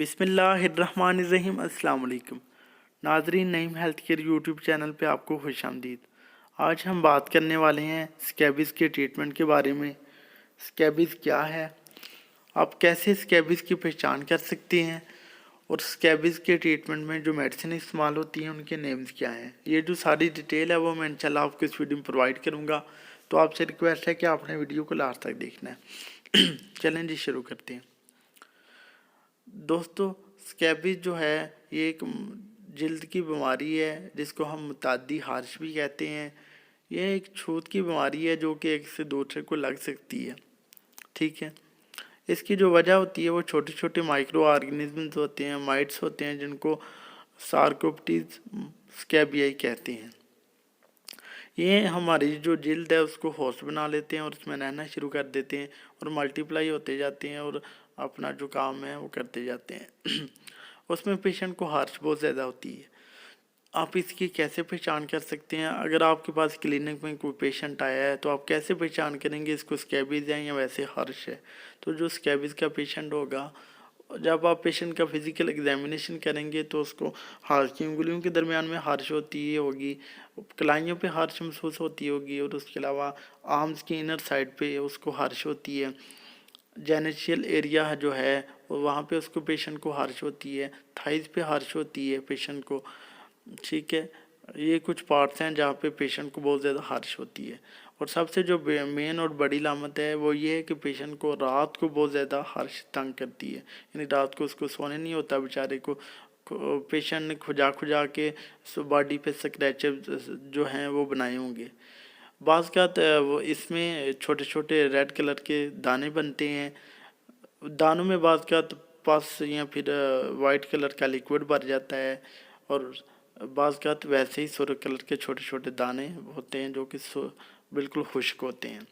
बिस्मिल्लाहिर्रहमानिर्रहीम। अस्सलाम वालेकुम नाजरीन, Naeem health care YouTube channel पे आपको खुशामदीद। आज हम बात करने वाले हैं स्कैबिज़ के ट्रीटमेंट के बारे में। स्कैबिज़ क्या है, आप कैसे स्कैबिज़ की पहचान कर सकते हैं, और स्कैबिज़ के ट्रीटमेंट में जो मेडिसिन इस्तेमाल होती हैं उनके नेम्स क्या हैं। ये जो सारी डिटेल है वो मैं इंशाल्लाह आपको इस वीडियो में प्रोवाइड करूँगा। तो आपसे रिक्वेस्ट है कि आपने वीडियो को लास्ट तक देखना है। चलें जी, शुरू करते हैं। दोस्तों, स्कैबिज़ जो है ये एक जल्द की बीमारी है जिसको हम मुतादी हार्श भी कहते हैं। यह एक छूत की बीमारी है जो कि एक से दूसरे को लग सकती है। ठीक है, इसकी जो वजह होती है वो छोटे छोटे माइक्रो ऑर्गेनिजम्स होते हैं, माइट्स होते हैं, जिनको सार्कोप्टीज स्कैबियाई कहते हैं। ये हमारी जो जल्द है उसको होस्ट बना लेते हैं और उसमें रहना शुरू कर देते हैं और मल्टीप्लाई होते जाते हैं और अपना जो काम है वो करते जाते हैं। उसमें पेशेंट को हार्श बहुत ज़्यादा होती है। आप इसकी कैसे पहचान कर सकते हैं? अगर आपके पास क्लिनिक में कोई पेशेंट आया है तो आप कैसे पहचान करेंगे इसको स्कैबिज़ है या वैसे हार्श है? तो जो स्कैबिज़ का पेशेंट होगा, जब आप पेशेंट का फिजिकल एग्जामिनेशन करेंगे तो उसको हार्श की उंगलियों के दरमियान में हार्श होती होगी, कलाइयों पे हार्श महसूस होती होगी, और उसके अलावा आर्म्स की इनर साइड पे उसको हार्श होती है। जेनिशियल एरिया जो है वहाँ पे उसको पेशेंट को हार्श होती है। थाइज पे हार्श होती है पेशेंट को। ठीक है, ये कुछ पार्ट्स हैं जहाँ पे पेशेंट को बहुत ज़्यादा हार्श होती है। और सबसे जो मेन और बड़ी लामत है वो ये है कि पेशेंट को रात को बहुत ज़्यादा हार्श तंग करती है, यानी रात को उसको सोने नहीं होता बेचारे को। पेशेंट ने खुजा खुजा के बॉडी पे स्क्रैचेस जो हैं वो बनाए होंगे। बाज़ का वो इसमें छोटे छोटे रेड कलर के दाने बनते हैं। दानों में बाज़ का पस या फिर वाइट कलर का लिक्विड भर जाता है, और बाज़ का वैसे ही सुर्ख कलर के छोटे छोटे दाने होते हैं जो कि बिल्कुल खुश्क होते हैं।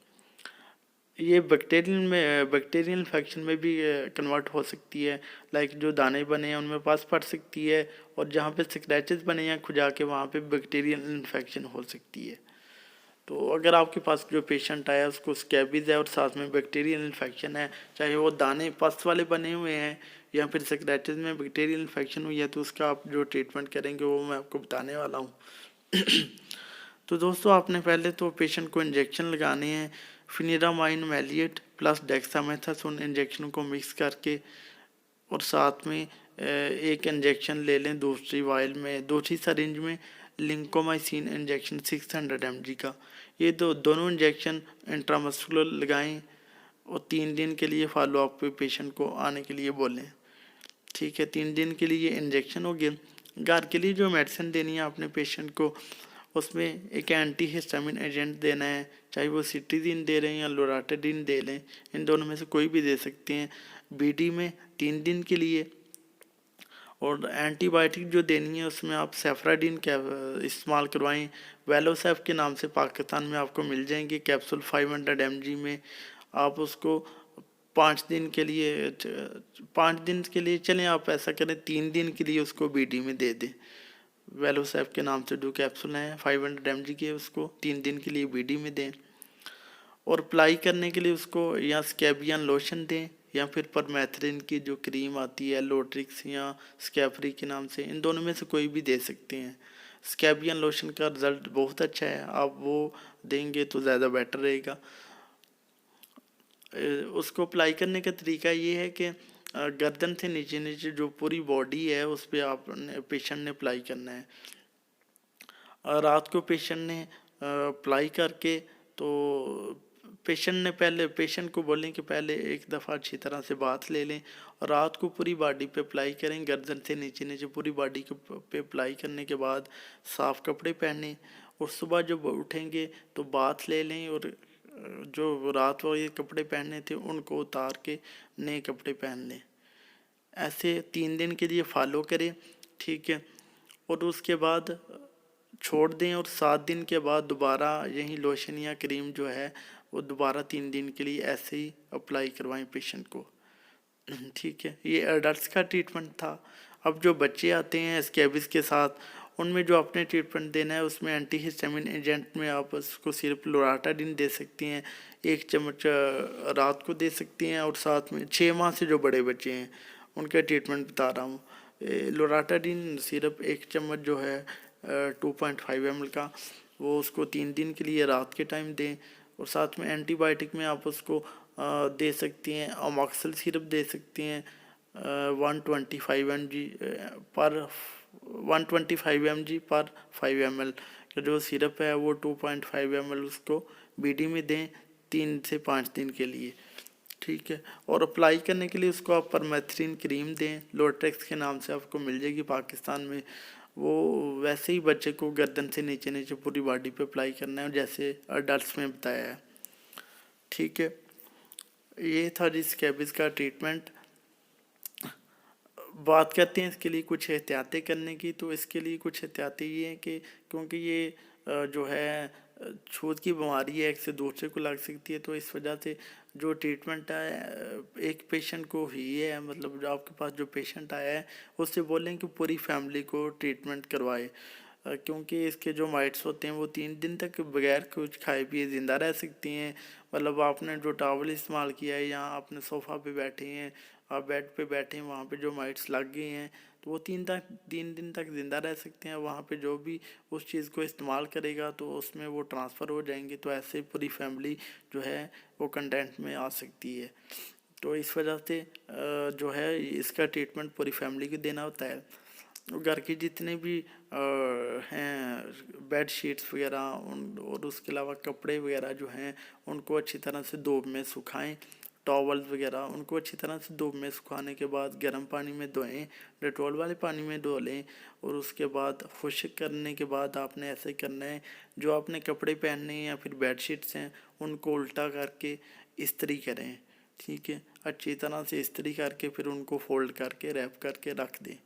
ये बैक्टीरियल इन्फेक्शन में भी कन्वर्ट हो सकती है। लाइक जो दाने बने हैं उनमें पस पड़ सकती है, और जहाँ पे स्क्रैचेस बने हैं खुजा के वहाँ पे बैक्टीरियल इन्फेक्शन हो सकती है। तो अगर आपके पास जो पेशेंट आया उसको स्कैबिज़ है और साथ में बैक्टीरियल इन्फेक्शन है, चाहे वो दाने पस वाले बने हुए हैं या फिर स्क्रैचेस में बैक्टीरियल इन्फेक्शन हुई है, तो उसका आप जो ट्रीटमेंट करेंगे वो मैं आपको बताने वाला हूँ। तो दोस्तों, आपने पहले तो पेशेंट को इंजेक्शन लगाने हैं। फिनिरामाइन मैलिएट प्लस डेक्सामेथासोन इंजेक्शन को मिक्स करके, और साथ में एक इंजेक्शन ले लें दूसरी वायल में, दूसरी सरिंज में लिंकोमाइसिन इंजेक्शन 600 mg का। ये दोनों इंजेक्शन इंट्रामस्कुलर लगाएं और 3 दिन के लिए फॉलो अप पे पेशेंट को आने के लिए बोलें। ठीक है, 3 दिन के लिए इंजेक्शन हो गया। घर के लिए जो मेडिसिन देनी है आपने पेशेंट को, उसमें एक एंटी हिस्टामिन एजेंट देना है, चाहे वो सिट्रीजिन दे रहे हैं या लोराटाडिन दे लें, इन दोनों में से कोई भी दे सकते हैं बीडी में 3 दिन के लिए। और एंटीबायोटिक जो देनी है उसमें आप सेफ्राडिन इस्तेमाल करवाएं। वेलोसेफ के नाम से पाकिस्तान में आपको मिल जाएंगे कैप्सूल 500 mg में। आप उसको 5 दिन के लिए चलें, आप ऐसा करें 3 दिन के लिए उसको बीडी में दे दें। वेलोसेफ के नाम से जो कैप्सूल हैं 500 mg के, उसको 3 दिन के लिए बीडी में दें। और अप्लाई करने के लिए उसको या स्कैबियन लोशन दें या फिर परमेथ्रिन की जो क्रीम आती है लोट्रिक्स या स्कैफरी के नाम से, इन दोनों में से कोई भी दे सकते हैं। स्कैबियन लोशन का रिज़ल्ट बहुत अच्छा है, आप वो देंगे तो ज़्यादा बेटर रहेगा। उसको अप्लाई करने का तरीका ये है कि गर्दन से नीचे नीचे जो पूरी बॉडी है उस पर आप पेशेंट ने अप्लाई करना है। रात को पेशेंट ने अप्लाई करके, तो पेशेंट को बोलें कि पहले एक दफ़ा अच्छी तरह से बाथ ले लें, और रात को पूरी बॉडी पे अप्लाई करें। गर्दन से नीचे नीचे पूरी बॉडी पे अप्लाई करने के बाद साफ़ कपड़े पहनें, और सुबह जब उठेंगे तो बाथ ले लें, और जो रात वाले कपड़े पहने थे उनको उतार के नए कपड़े पहन लें। ऐसे 3 दिन के लिए फॉलो करें। ठीक है, और उसके बाद छोड़ दें, और 7 दिन के बाद दोबारा यही लोशन या क्रीम जो है वो दोबारा 3 दिन के लिए ऐसे ही अप्लाई करवाएं पेशेंट को। ठीक है, ये एडल्ट्स का ट्रीटमेंट था। अब जो बच्चे आते हैं स्कैबिज़ के साथ, उनमें जो आपने ट्रीटमेंट देना है उसमें एंटी हिस्टामिन एजेंट में आप उसको सिर्फ लोराटाडिन दे सकती हैं, 1 चम्मच रात को दे सकती हैं। और साथ में 6 माह से जो बड़े बच्चे हैं उनका ट्रीटमेंट बता रहा हूँ। लोराटाडीन सिरप 1 चम्मच जो है 2.5 ml का, वो उसको 3 दिन के लिए रात के टाइम दें। और साथ में एंटीबायोटिक में आप उसको दे सकती हैं, अमॉक्सिल सिरप दे सकती हैं 125 mg पर 125 mg पर 5 ml का जो सिरप है वो 2.5 ml उसको बीडी में दें 3 से 5 दिन के लिए, ठीक है। और अप्लाई करने के लिए उसको आप परमेथ्रिन क्रीम दें, लोट्रेक्स के नाम से आपको मिल जाएगी पाकिस्तान में। वो वैसे ही बच्चे को गर्दन से नीचे नीचे पूरी बॉडी पे अप्लाई करना है जैसे अडल्ट्स में बताया है, ठीक है। ये था जी स्कैबिस का ट्रीटमेंट। बात करते हैं इसके लिए कुछ एहतियातें करने की। तो इसके लिए कुछ एहतियातें ये हैं कि क्योंकि ये जो है छूत की बीमारी है, एक से दूसरे को लग सकती है, तो इस वजह से जो ट्रीटमेंट है एक पेशेंट को ही है, मतलब जो आपके पास जो पेशेंट आया है उससे बोलें कि पूरी फैमिली को ट्रीटमेंट करवाए, क्योंकि इसके जो माइट्स होते हैं वो 3 दिन तक बगैर कुछ खाए पिए ज़िंदा रह सकती हैं। मतलब आपने जो टॉवल इस्तेमाल किया है या आपने सोफ़ा पे बैठे हैं, आप बेड पे बैठे हैं, वहाँ पे जो माइट्स लग गई हैं तो वो 3 दिन तक ज़िंदा रह सकते हैं। वहाँ पे जो भी उस चीज़ को इस्तेमाल करेगा तो उसमें वो ट्रांसफ़र हो जाएंगे, तो ऐसे पूरी फैमिली जो है वो कंटेंट में आ सकती है। तो इस वजह से जो है इसका ट्रीटमेंट पूरी फैमिली को देना होता है। घर के जितने भी हैं बेड शीट्स वगैरह उन और उसके अलावा कपड़े वगैरह जो हैं उनको अच्छी तरह से धूप में सुखाएं। टॉवल्स वगैरह उनको अच्छी तरह से धूप में सुखाने के बाद गर्म पानी में धोएं, डेटॉल वाले पानी में धो लें। और उसके बाद खुश्क करने के बाद आपने ऐसे करना है, जो आपने कपड़े पहनने हैं या फिर बेड शीट्स हैं उनको उल्टा करके इस्त्री करें, ठीक है। अच्छी तरह से इस्त्री करके फिर उनको फोल्ड करके रैप करके रख दें।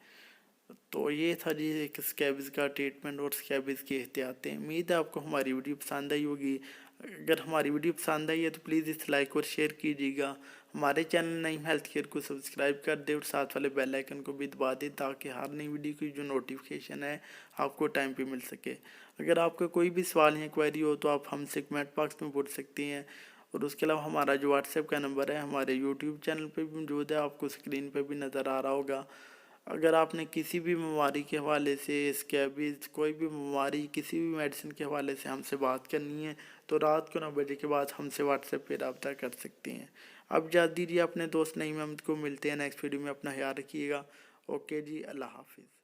तो ये था जी एक स्कैबिस का ट्रीटमेंट और स्कैबिस की एहतियातें। उम्मीद है आपको हमारी वीडियो पसंद आई होगी। अगर हमारी वीडियो पसंद आई है तो प्लीज़ इसे लाइक और शेयर कीजिएगा। हमारे चैनल नईम हेल्थ केयर को सब्सक्राइब कर दे और साथ वाले बेल आइकन को भी दबा दें ताकि हर नई वीडियो की जो नोटिफिकेशन है आपको टाइम पे मिल सके। अगर आपका कोई भी सवाल या क्वेरी हो तो आप हमसे कमेंट बॉक्स में पूछ सकती हैं। और उसके अलावा हमारा जो व्हाट्सएप का नंबर है हमारे यूट्यूब चैनल पे भी मौजूद है, आपको स्क्रीन पे भी नज़र आ रहा होगा। अगर आपने किसी भी बीमारी के हवाले से स्कैबिस कोई भी बीमारी किसी भी मेडिसिन के हवाले से हमसे बात करनी है तो रात को 9 बजे के बाद हमसे व्हाट्सएप पे रब्ता कर सकती हैं। अब इजाज़त दीजिए अपने दोस्त नईम अहमद को, मिलते हैं नेक्स्ट वीडियो में, अपना ख्याल रखिएगा। ओके जी, अल्लाह हाफिज़।